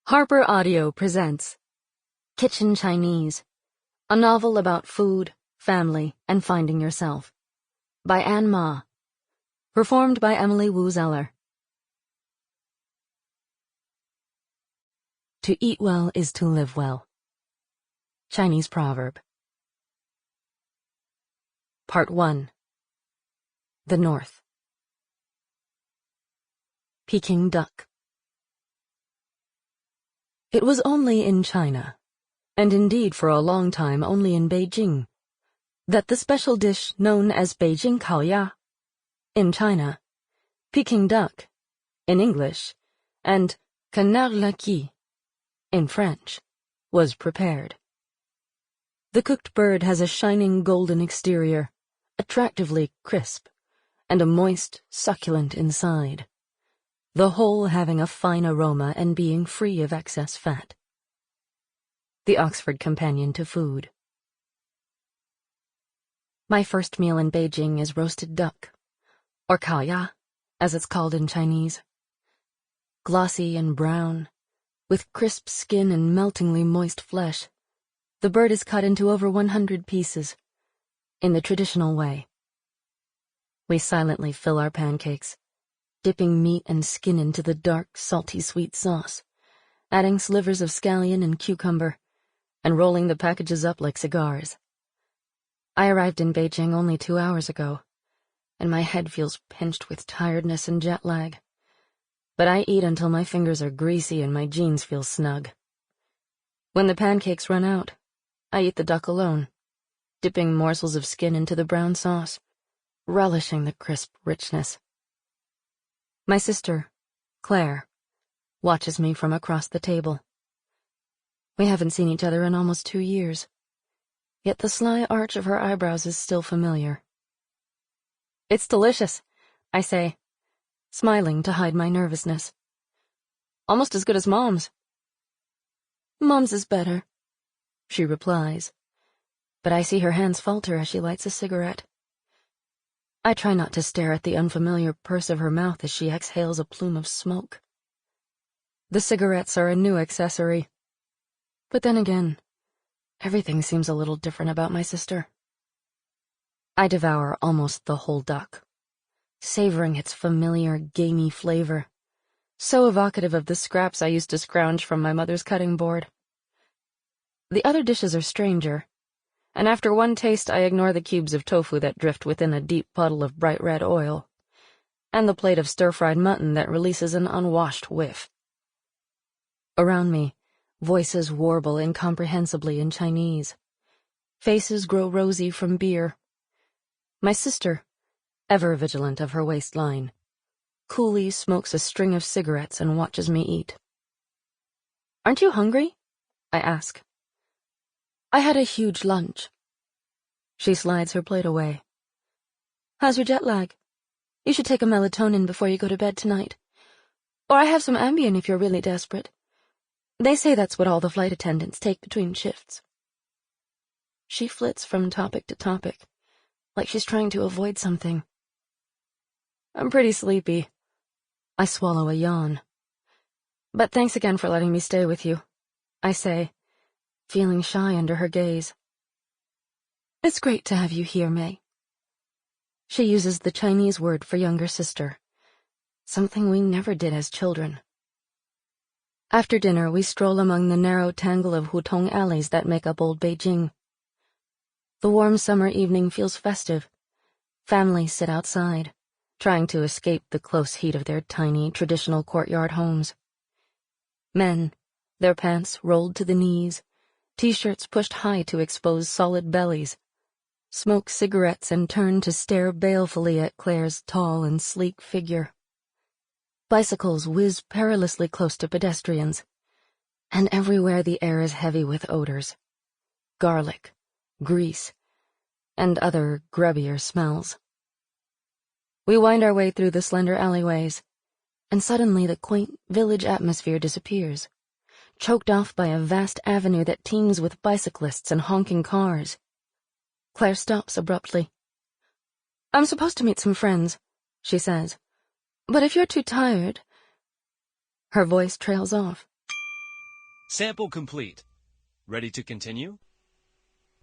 Harper Audio presents Kitchen Chinese, a novel about food, family, and finding yourself, by Anne Ma, performed by Emily Wu Zeller. To eat well is to live well. Chinese proverb. Part 1. The North. Peking duck. It was only in China, and indeed for a long time only in Beijing, that the special dish known as Beijing kaoya, in China, Peking duck, in English, and canard in French, was prepared. The cooked bird has a shining golden exterior, attractively crisp, and a moist, succulent inside, the whole having a fine aroma and being free of excess fat. The Oxford Companion to Food. My first meal in Beijing is roasted duck, or kaoya, as it's called in Chinese. Glossy and brown, with crisp skin and meltingly moist flesh, the bird is cut into over 100 pieces, in the traditional way. We silently fill our pancakes, dipping meat and skin into the dark, salty sweet sauce, adding slivers of scallion and cucumber, and rolling the packages up like cigars. I arrived in Beijing only 2 hours ago, and my head feels pinched with tiredness and jet lag. But I eat until my fingers are greasy and my jeans feel snug. When the pancakes run out, I eat the duck alone, dipping morsels of skin into the brown sauce, relishing the crisp richness. My sister, Claire, watches me from across the table. We haven't seen each other in almost 2 years, yet the sly arch of her eyebrows is still familiar. "It's delicious," I say, smiling to hide my nervousness. "Almost as good as Mom's." "Mom's is better," she replies, but I see her hands falter as she lights a cigarette. I try not to stare at the unfamiliar purse of her mouth as she exhales a plume of smoke. The cigarettes are a new accessory. But then again, everything seems a little different about my sister. I devour almost the whole duck, savoring its familiar, gamey flavor, so evocative of the scraps I used to scrounge from my mother's cutting board. The other dishes are stranger, and after one taste I ignore the cubes of tofu that drift within a deep puddle of bright red oil, and the plate of stir-fried mutton that releases an unwashed whiff. Around me, voices warble incomprehensibly in Chinese. Faces grow rosy from beer. My sister, ever vigilant of her waistline, coolly smokes a string of cigarettes and watches me eat. "Aren't you hungry?" I ask. "I had a huge lunch." She slides her plate away. "How's your jet lag? You should take a melatonin before you go to bed tonight. Or I have some Ambien if you're really desperate. They say that's what all the flight attendants take between shifts." She flits from topic to topic, like she's trying to avoid something. I'm pretty sleepy. I swallow a yawn. "But thanks again for letting me stay with you," I say, feeling shy under her gaze. "It's great to have you here, May." She uses the Chinese word for younger sister, something we never did as children. After dinner, we stroll among the narrow tangle of hutong alleys that make up old Beijing. The warm summer evening feels festive. Families sit outside, trying to escape the close heat of their tiny, traditional courtyard homes. Men, their pants rolled to the knees, T-shirts pushed high to expose solid bellies, smoke cigarettes and turn to stare balefully at Claire's tall and sleek figure. Bicycles whiz perilously close to pedestrians, and everywhere the air is heavy with odors, garlic, grease, and other grubbier smells. We wind our way through the slender alleyways, and suddenly the quaint village atmosphere disappears, choked off by a vast avenue that teems with bicyclists and honking cars. Claire stops abruptly. "I'm supposed to meet some friends," she says, "but if you're too tired—" Her voice trails off. Sample complete. Ready to continue?